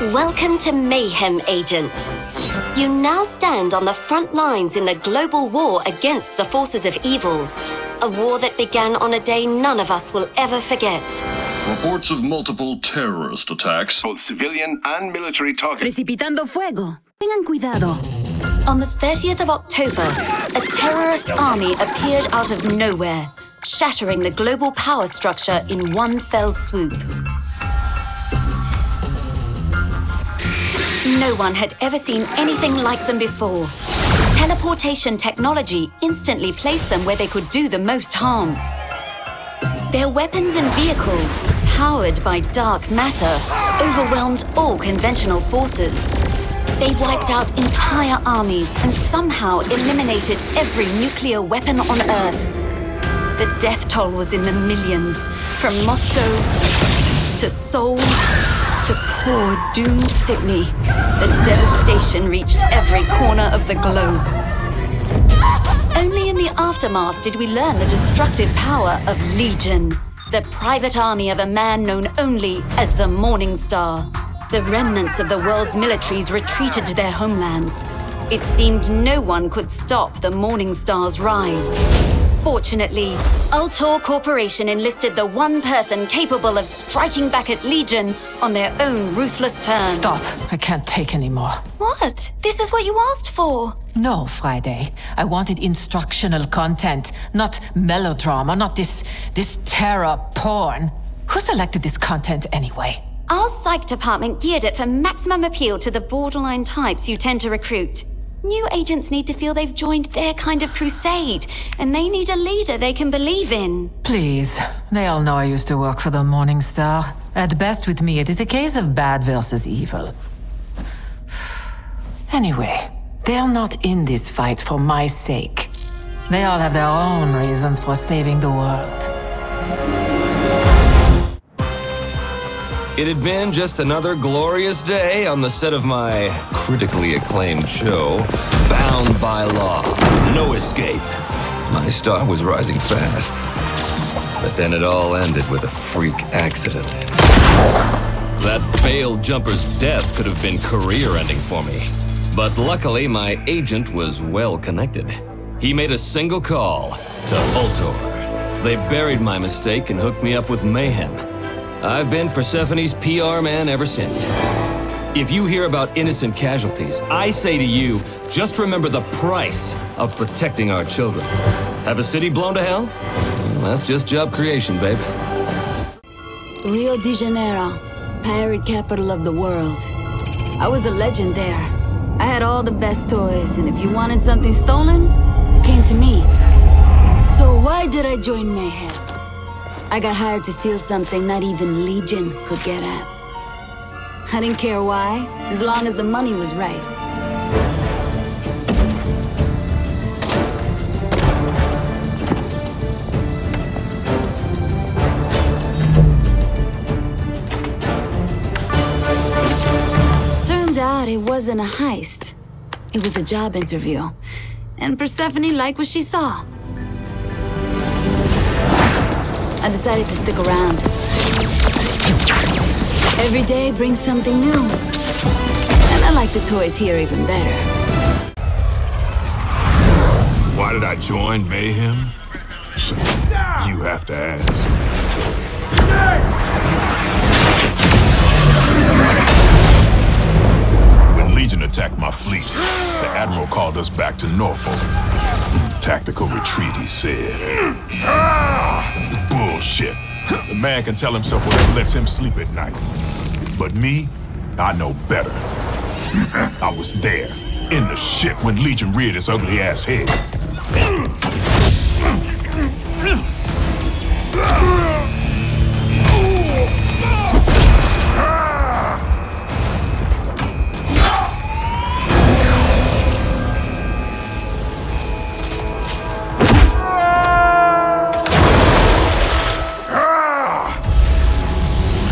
Welcome to Mayhem, Agent. You now stand on the front lines in the global war against the forces of evil. A war that began on a day none of us will ever forget. Reports of multiple terrorist attacks, both civilian and military targets. Precipitando fuego. Tengan cuidado. On the 30th of October, a terrorist army appeared out of nowhere, shattering the global power structure in one fell swoop. No one had ever seen anything like them before. Teleportation technology instantly placed them where they could do the most harm. Their weapons and vehicles, powered by dark matter, overwhelmed all conventional forces. They wiped out entire armies and somehow eliminated every nuclear weapon on Earth. The death toll was in the millions, from Moscow to Seoul to poor, doomed Sydney. The devastation reached every corner of the globe. Only in the aftermath did we learn the destructive power of Legion, the private army of a man known only as the Morning Star. The remnants of the world's militaries retreated to their homelands. It seemed no one could stop the Morning Star's rise. Fortunately, Ultor Corporation enlisted the one person capable of striking back at Legion on their own ruthless terms. Stop. I can't take anymore. What? This is what you asked for. No, Friday. I wanted instructional content, not melodrama, not this terror porn. Who selected this content anyway? Our psych department geared it for maximum appeal to the borderline types you tend to recruit. New agents need to feel they've joined their kind of crusade, and they need a leader they can believe in. Please. They all know I used to work for the Morning Star. At best with me, it is a case of bad versus evil. Anyway, they're not in this fight for my sake. They all have their own reasons for saving the world. It had been just another glorious day on the set of my critically acclaimed show, Bound by Law, No Escape. My star was rising fast. But then it all ended with a freak accident. That failed jumper's death could have been career-ending for me. But luckily, my agent was well connected. He made a single call to Ultor. They buried my mistake and hooked me up with Mayhem. I've been Persephone's PR man ever since. If you hear about innocent casualties, I say to you, just remember the price of protecting our children. Have a city blown to hell? Well, that's just job creation, babe. Rio de Janeiro, pirate capital of the world. I was a legend there. I had all the best toys, and if you wanted something stolen, you came to me. So why did I join Mayhem? I got hired to steal something not even Legion could get at. I didn't care why, as long as the money was right. Turned out it wasn't a heist. It was a job interview. And Persephone liked what she saw. I decided to stick around. Every day brings something new. And I like the toys here even better. Why did I join Mayhem? You have to ask. When Legion attacked my fleet, the Admiral called us back to Norfolk. Tactical retreat, he said. Bullshit. The man can tell himself whatever lets him sleep at night. But me, I know better. I was there, in the ship, when Legion reared his ugly ass head.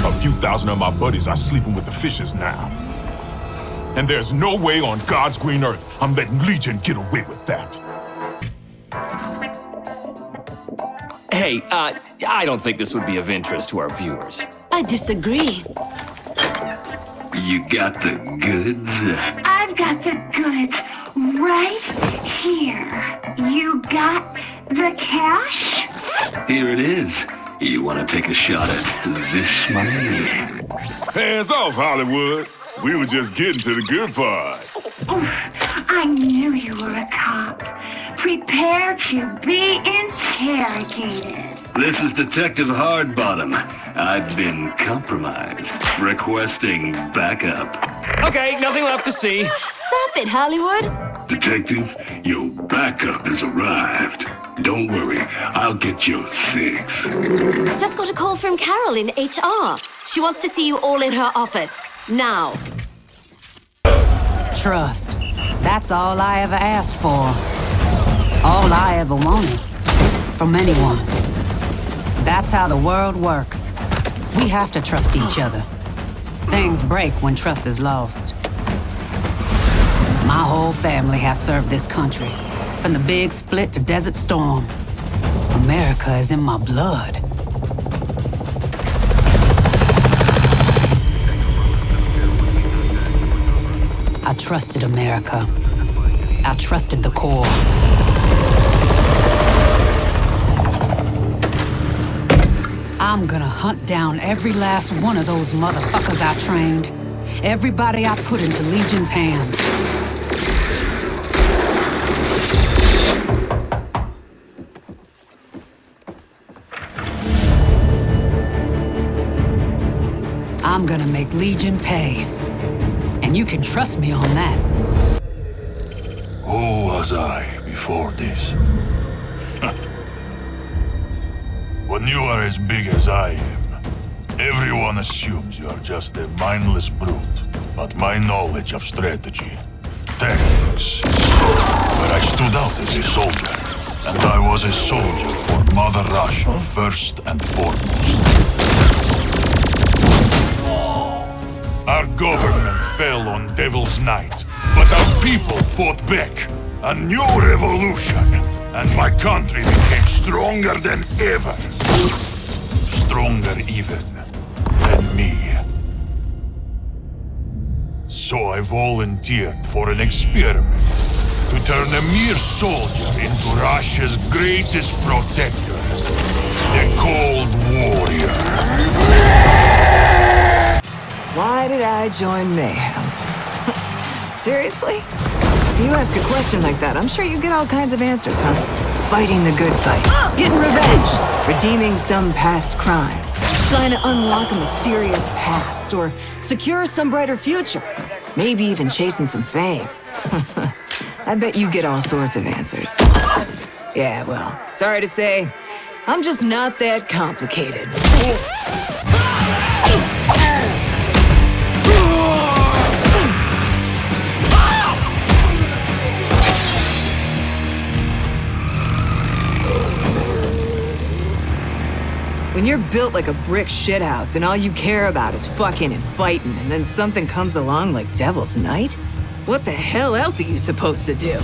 A few thousand of my buddies are sleeping with the fishes now. And there's no way on God's green earth I'm letting Legion get away with that. Hey, I don't think this would be of interest to our viewers. I disagree. You got the goods? I've got the goods right here. You got the cash? Here it is. You want to take a shot at this money? Hands off, Hollywood. We were just getting to the good part. I knew you were a cop. Prepare to be interrogated. This is Detective Hardbottom. I've been compromised. Requesting backup. Okay, nothing left to see. Stop it, Hollywood! Detective, your backup has arrived. Don't worry, I'll get your 6. Just got a call from Carol in HR. She wants to see you all in her office. Now. Trust. That's all I ever asked for. All I ever wanted. From anyone. That's how the world works. We have to trust each other. Things break when trust is lost. My whole family has served this country. From the big split to Desert Storm. America is in my blood. I trusted America. I trusted the Corps. I'm gonna hunt down every last one of those motherfuckers I trained. Everybody I put into Legion's hands. I'm gonna make Legion pay. And you can trust me on that. Who was I before this? When you are as big as I am, everyone assumes you are just a mindless brute. But my knowledge of strategy, tactics, where I stood out as a soldier. And I was a soldier for Mother Russia first and foremost. Our government fell on Devil's Night, but our people fought back. A new revolution, and my country became stronger than ever. Stronger even than me. So I volunteered for an experiment to turn a mere soldier into Russia's greatest protector, the Cold Warrior. Why did I join Mayhem? Seriously? You ask a question like that, I'm sure you get all kinds of answers, huh? Fighting the good fight, getting revenge, redeeming some past crime, trying to unlock a mysterious past, or secure some brighter future, maybe even chasing some fame. I bet you get all sorts of answers. Yeah, well, sorry to say, I'm just not that complicated. When you're built like a brick shithouse and all you care about is fucking and fighting, and then something comes along like Devil's Night? What the hell else are you supposed to do?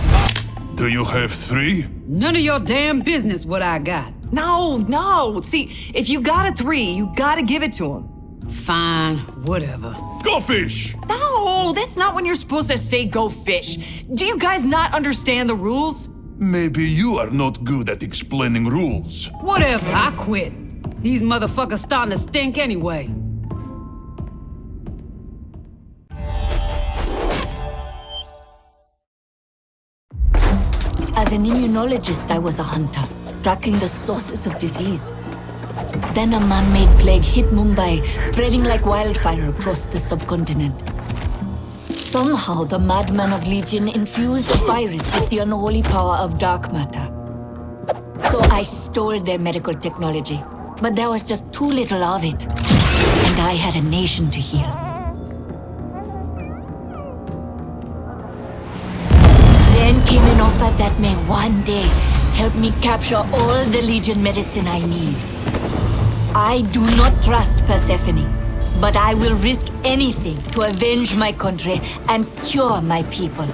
Do you have 3? None of your damn business what I got. No. See, if you got a 3, you gotta give it to him. Fine, whatever. Go fish! No, that's not when you're supposed to say go fish. Do you guys not understand the rules? Maybe you are not good at explaining rules. Whatever, I quit. These motherfuckers starting to stink anyway. As an immunologist, I was a hunter, tracking the sources of disease. Then a man-made plague hit Mumbai, spreading like wildfire across the subcontinent. Somehow, the madman of Legion infused a virus with the unholy power of dark matter. So I stole their medical technology. But there was just too little of it. And I had a nation to heal. Then came an offer that may one day help me capture all the Legion medicine I need. I do not trust Persephone, but I will risk anything to avenge my country and cure my people.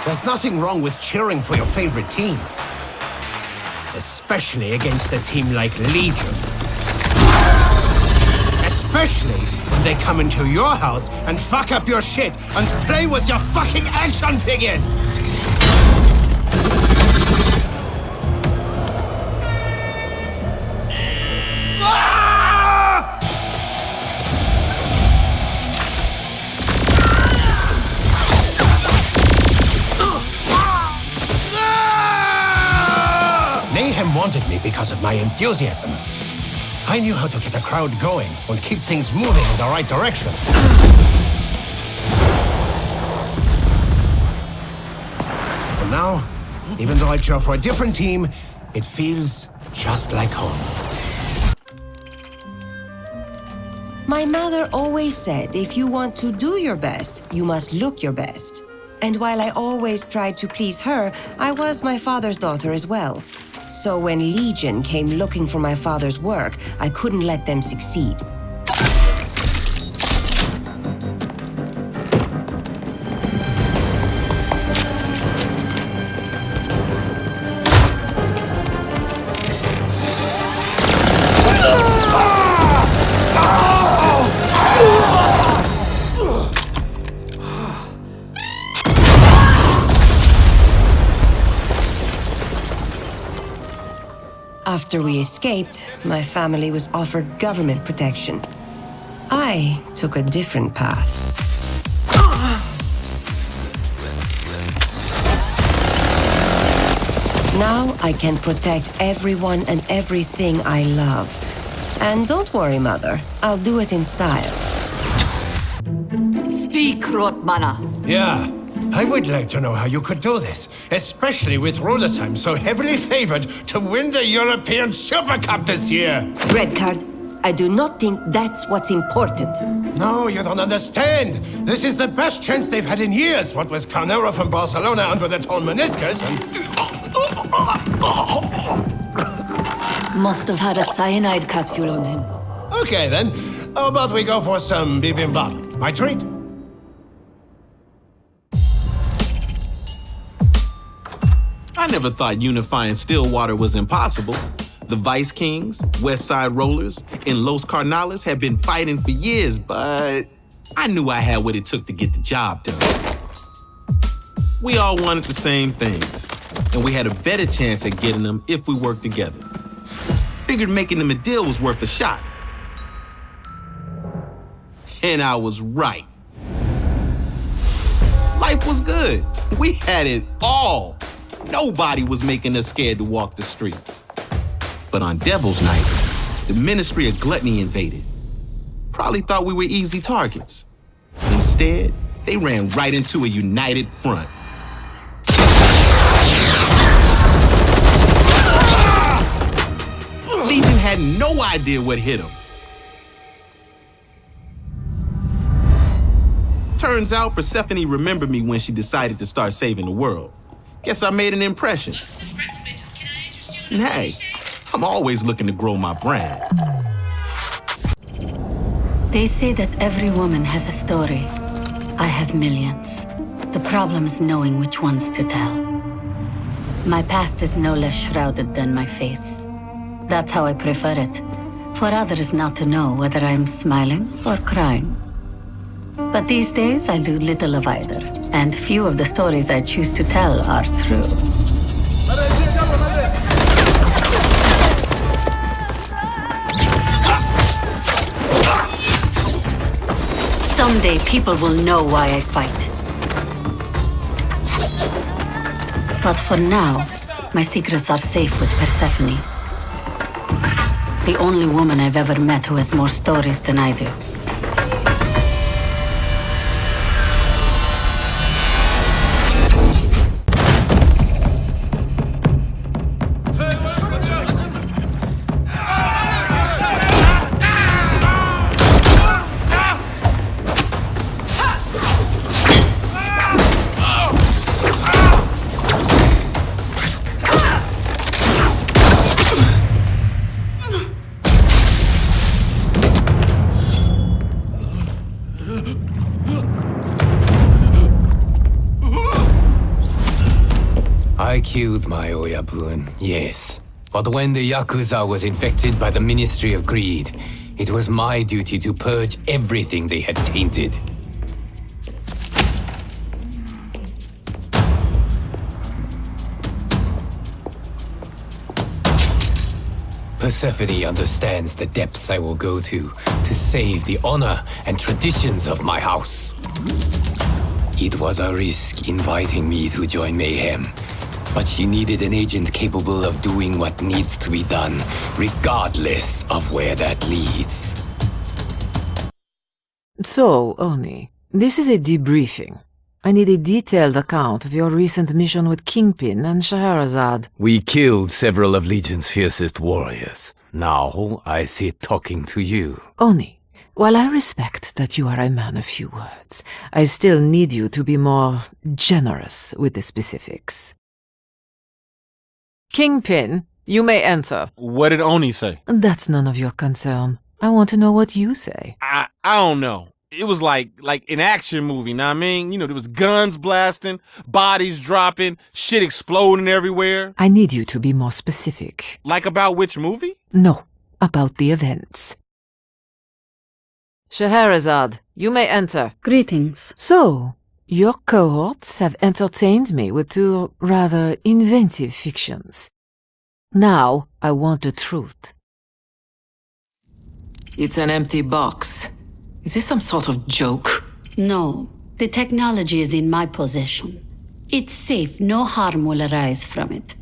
There's nothing wrong with cheering for your favorite team. especially against a team like Legion. Especially when they come into your house and fuck up your shit and play with your fucking action figures! Mayhem wanted me because of my enthusiasm. I knew how to get a crowd going and keep things moving in the right direction. And now, even though I cheer for a different team, it feels just like home. My mother always said if you want to do your best, you must look your best. And while I always tried to please her, I was my father's daughter as well. So when Legion came looking for my father's work, I couldn't let them succeed. After we escaped, my family was offered government protection. I took a different path. Now I can protect everyone and everything I love. And don't worry, Mother. I'll do it in style. Speak, Rotmana. Yeah, I would like to know how you could do this, especially with Rhodesheim so heavily favored to win the European Super Cup this year. Red card. I do not think that's what's important. No, you don't understand. This is the best chance they've had in years, what with Carnero from Barcelona under that whole meniscus and... Must have had a cyanide capsule on him. Okay then, how about we go for some bibimbap? My treat? I never thought unifying Stillwater was impossible. The Vice Kings, West Side Rollers, and Los Carnales had been fighting for years, but I knew I had what it took to get the job done. We all wanted the same things, and we had a better chance at getting them if we worked together. Figured making them a deal was worth a shot. And I was right. Life was good. We had it all. Nobody was making us scared to walk the streets. But on Devil's Night, the Ministry of Gluttony invaded. Probably thought we were easy targets. Instead, they ran right into a united front. Legion had no idea what hit them. Turns out Persephone remembered me when she decided to start saving the world. Guess I made an impression. And hey, I'm always looking to grow my brand. They say that every woman has a story. I have millions. The problem is knowing which ones to tell. My past is no less shrouded than my face. That's how I prefer it. For others not to know whether I'm smiling or crying. But these days, I do little of either. And few of the stories I choose to tell are true. Someday, people will know why I fight. But for now, my secrets are safe with Persephone. The only woman I've ever met who has more stories than I do. I killed my Oyabun, yes. But when the Yakuza was infected by the Ministry of Greed, it was my duty to purge everything they had tainted. Persephone understands the depths I will go to save the honor and traditions of my house. It was a risk inviting me to join Mayhem, but she needed an agent capable of doing what needs to be done, regardless of where that leads. So, Oni, this is a debriefing. I need a detailed account of your recent mission with Kingpin and Scheherazade. We killed several of Legion's fiercest warriors. Now I sit talking to you. Oni, while I respect that you are a man of few words, I still need you to be more generous with the specifics. Kingpin, you may enter. What did Oni say? That's none of your concern. I want to know what you say. I don't know. It was like an action movie, know what I mean? You know, there was guns blasting, bodies dropping, shit exploding everywhere. I need you to be more specific. Like about which movie? No, about the events. Scheherazade, you may enter. Greetings. So, your cohorts have entertained me with two rather inventive fictions. Now, I want the truth. It's an empty box. Is this some sort of joke? No, the technology is in my possession. It's safe, no harm will arise from it.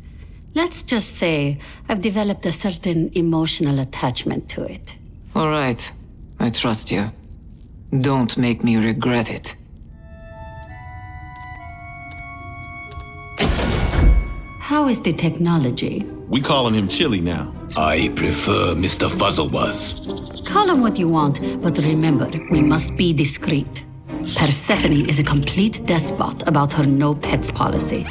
Let's just say I've developed a certain emotional attachment to it. All right, I trust you. Don't make me regret it. How is the technology? We calling him Chili now. I prefer Mr. Fuzzlebuzz. Call him what you want, but remember, we must be discreet. Persephone is a complete despot about her no-pets policy.